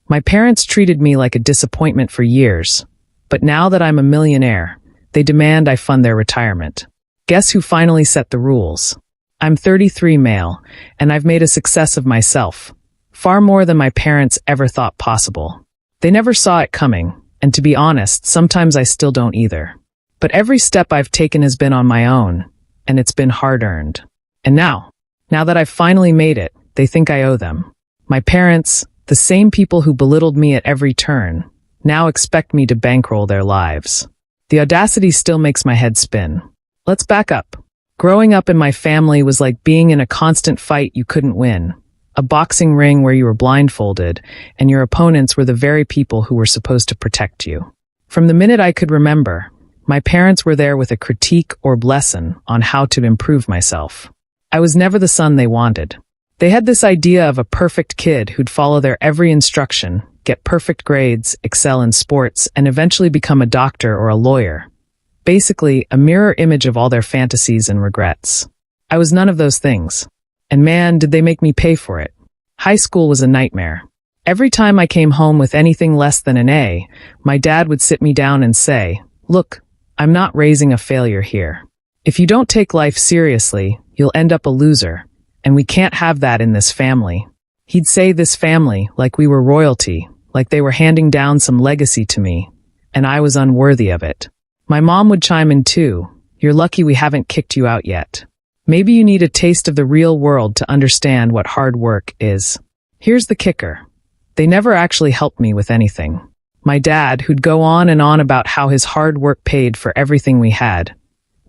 My parents treated me like a disappointment for years, but now that I'm a millionaire, they demand I fund their retirement. Guess who finally set the rules? I'm 33 male, and I've made a success of myself, far more than my parents ever thought possible. They never saw it coming, and to be honest, sometimes I still don't either. But every step I've taken has been on my own, and it's been hard-earned. And now that I've finally made it, they think I owe them. My parents, the same people who belittled me at every turn, now expect me to bankroll their lives. The audacity still makes my head spin. Let's back up. Growing up in my family was like being in a constant fight you couldn't win. A boxing ring where you were blindfolded, and your opponents were the very people who were supposed to protect you. From the minute I could remember, my parents were there with a critique or lesson on how to improve myself. I was never the son they wanted. They had this idea of a perfect kid who'd follow their every instruction, get perfect grades, excel in sports, and eventually become a doctor or a lawyer. Basically, a mirror image of all their fantasies and regrets. I was none of those things. And man, did they make me pay for it. High school was a nightmare. Every time I came home with anything less than an A, my dad would sit me down and say, "Look, I'm not raising a failure here. If you don't take life seriously, you'll end up a loser, and we can't have that in this family." He'd say this family like we were royalty, like they were handing down some legacy to me, and I was unworthy of it. My mom would chime in too, "You're lucky we haven't kicked you out yet. Maybe you need a taste of the real world to understand what hard work is." Here's the kicker. They never actually helped me with anything. My dad, who'd go on and on about how his hard work paid for everything we had,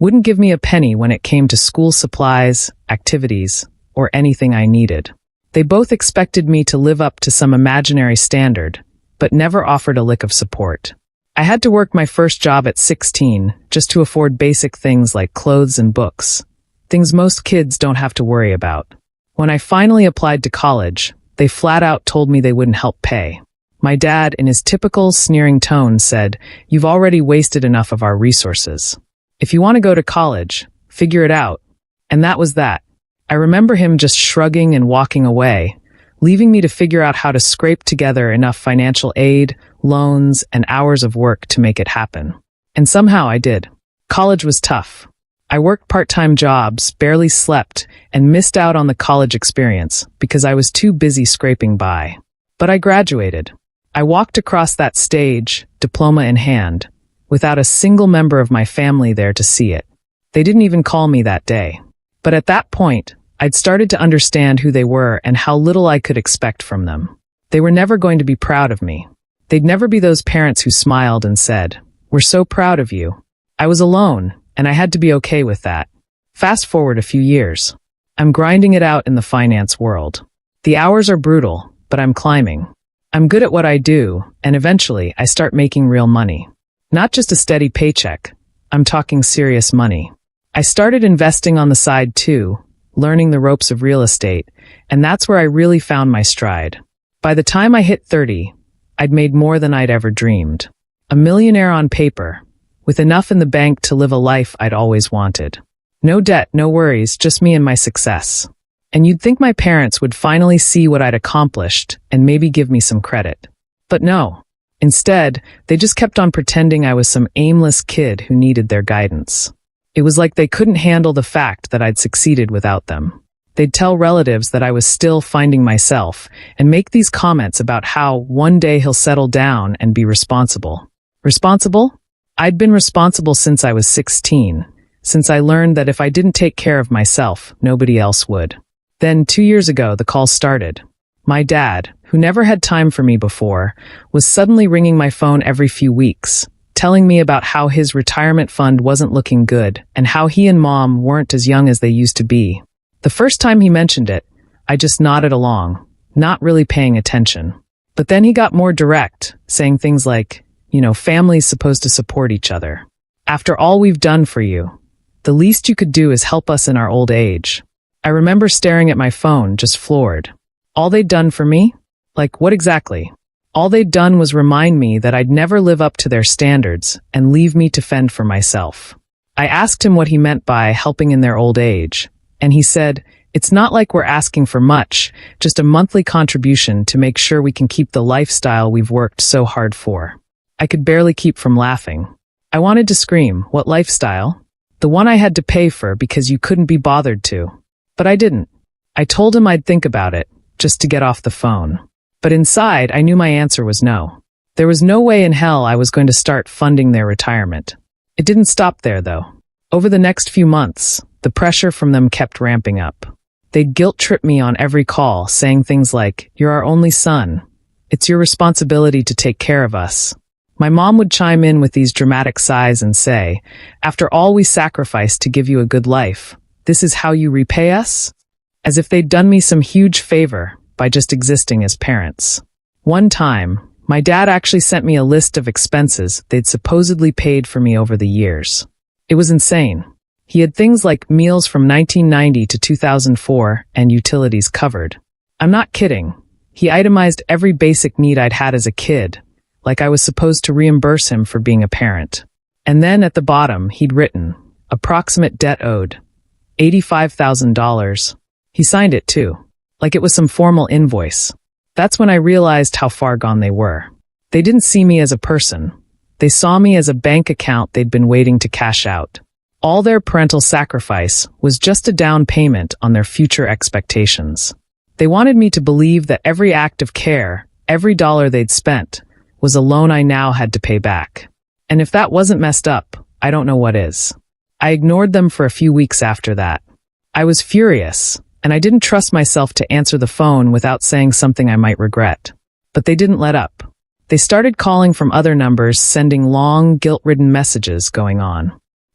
wouldn't give me a penny when it came to school supplies, activities, or anything I needed. They both expected me to live up to some imaginary standard, but never offered a lick of support. I had to work my first job at 16 just to afford basic things like clothes and books, things most kids don't have to worry about. When I finally applied to college, they flat out told me they wouldn't help pay. My dad, in his typical sneering tone, said, "You've already wasted enough of our resources. If you want to go to college, figure it out." And that was that. I remember him just shrugging and walking away, leaving me to figure out how to scrape together enough financial aid, loans, and hours of work to make it happen. And somehow I did. College was tough. I worked part-time jobs, barely slept, and missed out on the college experience because I was too busy scraping by. But I graduated. I walked across that stage, diploma in hand, without a single member of my family there to see it. They didn't even call me that day. But at that point, I'd started to understand who they were and how little I could expect from them. They were never going to be proud of me. They'd never be those parents who smiled and said, "We're so proud of you." I was alone, and I had to be okay with that. Fast forward a few years. I'm grinding it out in the finance world. The hours are brutal, but I'm climbing. I'm good at what I do, and eventually I start making real money. Not just a steady paycheck. I'm talking serious money. I started investing on the side too, learning the ropes of real estate, and that's where I really found my stride. By the time I hit 30, I'd made more than I'd ever dreamed. A millionaire on paper, with enough in the bank to live a life I'd always wanted. No debt, no worries, just me and my success. And you'd think my parents would finally see what I'd accomplished and maybe give me some credit. But no. Instead, they just kept on pretending I was some aimless kid who needed their guidance. It was like they couldn't handle the fact that I'd succeeded without them. They'd tell relatives that I was still finding myself and make these comments about how one day he'll settle down and be responsible. Responsible? I'd been responsible since I was 16, since I learned that if I didn't take care of myself, nobody else would. Then 2 years ago, the call started. My dad, who never had time for me before, was suddenly ringing my phone every few weeks, telling me about how his retirement fund wasn't looking good and how he and mom weren't as young as they used to be. The first time he mentioned it, I just nodded along, not really paying attention. But then he got more direct, saying things like, family's supposed to support each other. After all we've done for you, the least you could do is help us in our old age. I remember staring at my phone, just floored. All they'd done for me? Like, what exactly? All they'd done was remind me that I'd never live up to their standards and leave me to fend for myself. I asked him what he meant by helping in their old age, and he said, It's not like we're asking for much, just a monthly contribution to make sure we can keep the lifestyle we've worked so hard for. I could barely keep from laughing. I wanted to scream, "What lifestyle?" The one I had to pay for because you couldn't be bothered to. But I didn't. I told him I'd think about it, just to get off the phone. But inside, I knew my answer was no. There was no way in hell I was going to start funding their retirement. It didn't stop there, though. Over the next few months, the pressure from them kept ramping up. They'd guilt-trip me on every call, saying things like, "You're our only son. It's your responsibility to take care of us." My mom would chime in with these dramatic sighs and say, "After all we sacrificed to give you a good life, this is how you repay us?" As if they'd done me some huge favor by just existing as parents. One time, my dad actually sent me a list of expenses they'd supposedly paid for me over the years. It was insane. He had things like meals from 1990 to 2004 and utilities covered. I'm not kidding. He itemized every basic need I'd had as a kid, like I was supposed to reimburse him for being a parent. And then at the bottom, he'd written, "Approximate debt owed, $85,000. He signed it too, like it was some formal invoice. That's when I realized how far gone they were. They didn't see me as a person. They saw me as a bank account they'd been waiting to cash out. All their parental sacrifice was just a down payment on their future expectations. They wanted me to believe that every act of care, every dollar they'd spent, was a loan I now had to pay back. And if that wasn't messed up, I don't know what is. I ignored them for a few weeks after that. I was furious, and I didn't trust myself to answer the phone without saying something I might regret. But they didn't let up. They started calling from other numbers, sending long, guilt-ridden messages going on.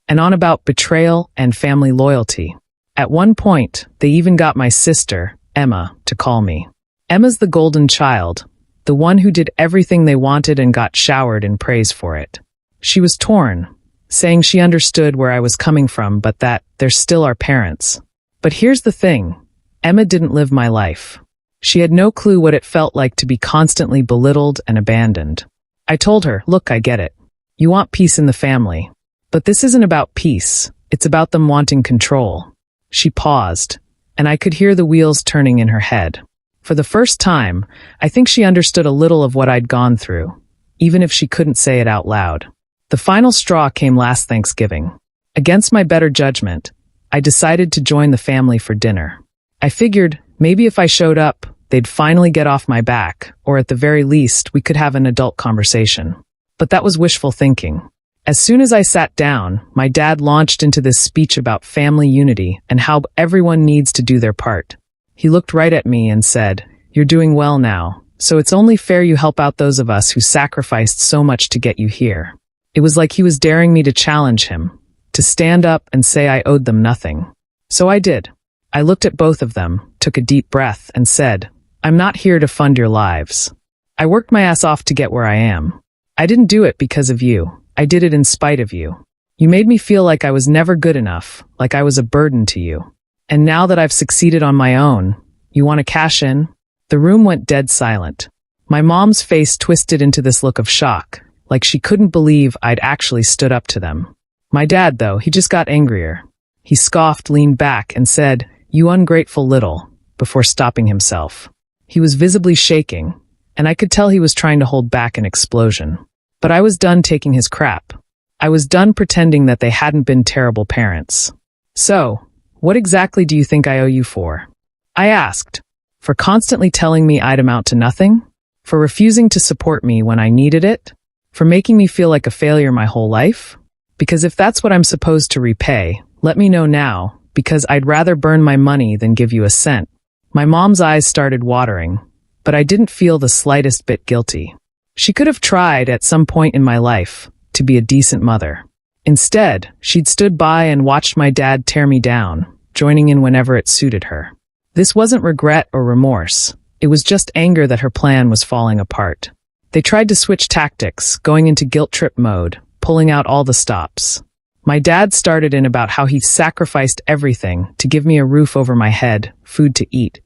And on about betrayal and family loyalty. At one point, they even got my sister, Emma, to call me. Emma's the golden child, the one who did everything they wanted and got showered in praise for it. She was torn, saying she understood where I was coming from, but that they're still our parents. But here's the thing, Emma didn't live my life. She had no clue what it felt like to be constantly belittled and abandoned. I told her, "Look, I get it. You want peace in the family. But this isn't about peace, it's about them wanting control." She paused, and I could hear the wheels turning in her head. For the first time, I think she understood a little of what I'd gone through, even if she couldn't say it out loud. The final straw came last Thanksgiving. Against my better judgment, I decided to join the family for dinner. I figured maybe if I showed up, they'd finally get off my back, or at the very least, we could have an adult conversation. But that was wishful thinking. As soon as I sat down, my dad launched into this speech about family unity and how everyone needs to do their part. He looked right at me and said, "You're doing well now, so it's only fair you help out those of us who sacrificed so much to get you here." It was like he was daring me to challenge him, to stand up and say I owed them nothing. So I did. I looked at both of them, took a deep breath, and said, "I'm not here to fund your lives. I worked my ass off to get where I am. I didn't do it because of you. I did it in spite of you. You made me feel like I was never good enough, like I was a burden to you. And now that I've succeeded on my own, you want to cash in?" The room went dead silent. My mom's face twisted into this look of shock, like she couldn't believe I'd actually stood up to them. My dad, though, he just got angrier. He scoffed, leaned back, and said, "You ungrateful little," before stopping himself. He was visibly shaking, and I could tell he was trying to hold back an explosion. But I was done taking his crap. I was done pretending that they hadn't been terrible parents. "So, what exactly do you think I owe you for?" I asked. For constantly telling me I'd amount to nothing? For refusing to support me when I needed it? For making me feel like a failure my whole life? Because if that's what I'm supposed to repay, let me know now, because I'd rather burn my money than give you a cent. My mom's eyes started watering, but I didn't feel the slightest bit guilty. She could have tried at some point in my life to be a decent mother. Instead, she'd stood by and watched my dad tear me down, joining in whenever it suited her. This wasn't regret or remorse. It was just anger that her plan was falling apart. They tried to switch tactics, going into guilt trip mode, pulling out all the stops. My dad started in about how he sacrificed everything to give me a roof over my head, food to eat,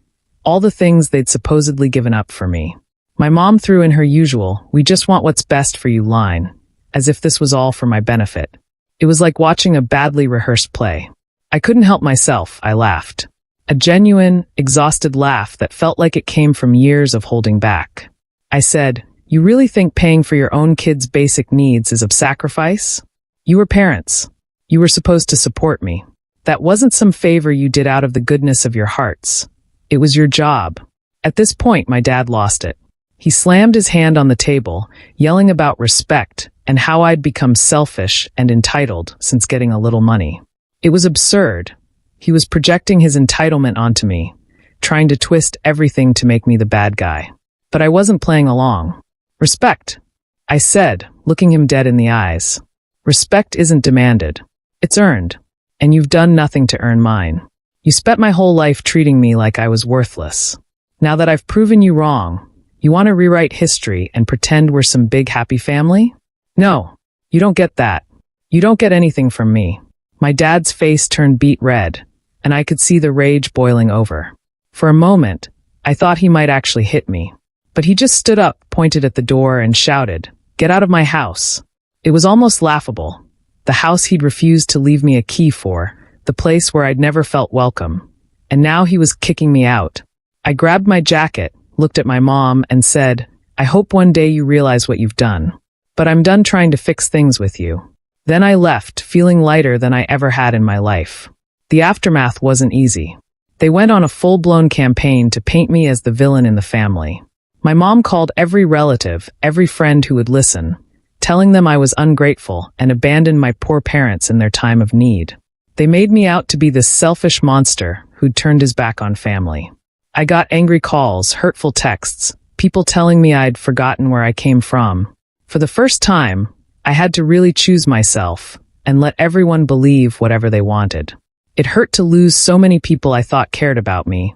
all the things they'd supposedly given up for me. My mom threw in her usual, "We just want what's best for you" line, as if this was all for my benefit. It was like watching a badly rehearsed play. I couldn't help myself, I laughed. A genuine, exhausted laugh that felt like it came from years of holding back. I said, "You really think paying for your own kids' basic needs is of sacrifice? You were parents. You were supposed to support me. That wasn't some favor you did out of the goodness of your hearts. It was your job." At this point, my dad lost it. He slammed his hand on the table, yelling about respect and how I'd become selfish and entitled since getting a little money. It was absurd. He was projecting his entitlement onto me, trying to twist everything to make me the bad guy. But I wasn't playing along. "Respect," I said, looking him dead in the eyes. "Respect isn't demanded. It's earned. And you've done nothing to earn mine. You spent my whole life treating me like I was worthless. Now that I've proven you wrong, you want to rewrite history and pretend we're some big happy family? No, you don't get that. You don't get anything from me." My dad's face turned beet red, and I could see the rage boiling over. For a moment, I thought he might actually hit me. But he just stood up, pointed at the door, and shouted, "Get out of my house." It was almost laughable. The house he'd refused to leave me a key for, the place where I'd never felt welcome. And now he was kicking me out. I grabbed my jacket, looked at my mom, and said, "I hope one day you realize what you've done. But I'm done trying to fix things with you." Then I left, feeling lighter than I ever had in my life. The aftermath wasn't easy. They went on a full-blown campaign to paint me as the villain in the family. My mom called every relative, every friend who would listen, telling them I was ungrateful and abandoned my poor parents in their time of need. They made me out to be this selfish monster who'd turned his back on family. I got angry calls, hurtful texts, people telling me I'd forgotten where I came from. For the first time, I had to really choose myself and let everyone believe whatever they wanted. It hurt to lose so many people I thought cared about me,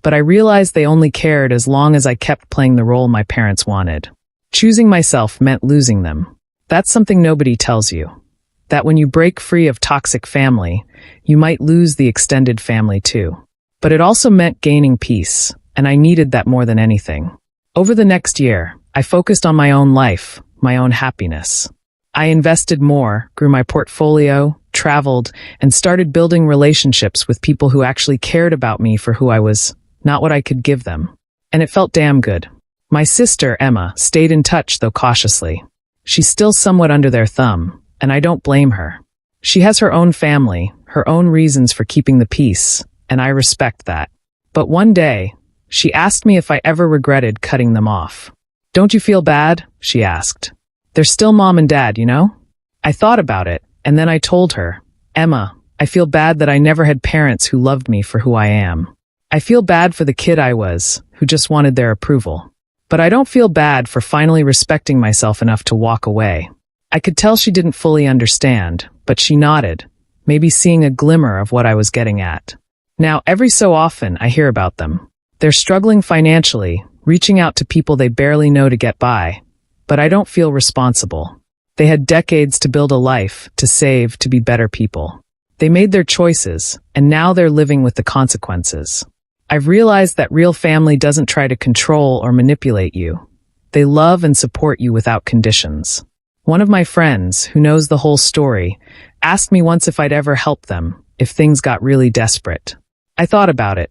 but I realized they only cared as long as I kept playing the role my parents wanted. Choosing myself meant losing them. That's something nobody tells you. That when you break free of toxic family, you might lose the extended family too. But it also meant gaining peace, and I needed that more than anything. Over the next year, I focused on my own life, my own happiness. I invested more, grew my portfolio, traveled, and started building relationships with people who actually cared about me for who I was, not what I could give them. And it felt damn good. My sister, Emma, stayed in touch, though cautiously. She's still somewhat under their thumb, and I don't blame her. She has her own family, her own reasons for keeping the peace, and I respect that. But one day, she asked me if I ever regretted cutting them off. "Don't you feel bad?" she asked. "They're still mom and dad, you know?" I thought about it, and then I told her, "Emma, I feel bad that I never had parents who loved me for who I am. I feel bad for the kid I was, who just wanted their approval. But I don't feel bad for finally respecting myself enough to walk away." I could tell she didn't fully understand, but she nodded, maybe seeing a glimmer of what I was getting at. Now, every so often, I hear about them. They're struggling financially, reaching out to people they barely know to get by. But I don't feel responsible. They had decades to build a life, to save, to be better people. They made their choices, and now they're living with the consequences. I've realized that real family doesn't try to control or manipulate you. They love and support you without conditions. One of my friends, who knows the whole story, asked me once if I'd ever help them, if things got really desperate. I thought about it,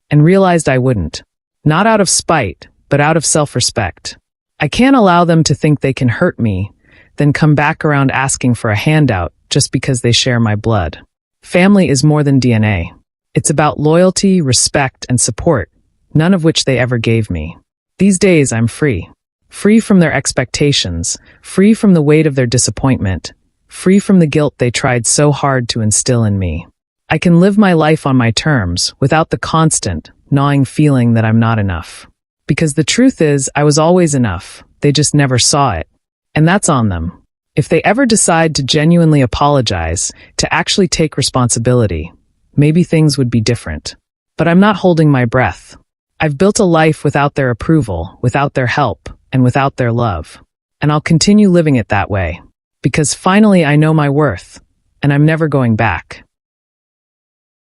and realized I wouldn't. Not out of spite, but out of self-respect. I can't allow them to think they can hurt me, then come back around asking for a handout just because they share my blood. Family is more than DNA. It's about loyalty, respect, and support, none of which they ever gave me. These days, I'm free. Free from their expectations, free from the weight of their disappointment, free from the guilt they tried so hard to instill in me. I can live my life on my terms without the constant, gnawing feeling that I'm not enough. Because the truth is, I was always enough. They just never saw it. And that's on them. If they ever decide to genuinely apologize, to actually take responsibility, maybe things would be different. But I'm not holding my breath. I've built a life without their approval, without their help, and without their love. And I'll continue living it that way. Because finally I know my worth, and I'm never going back.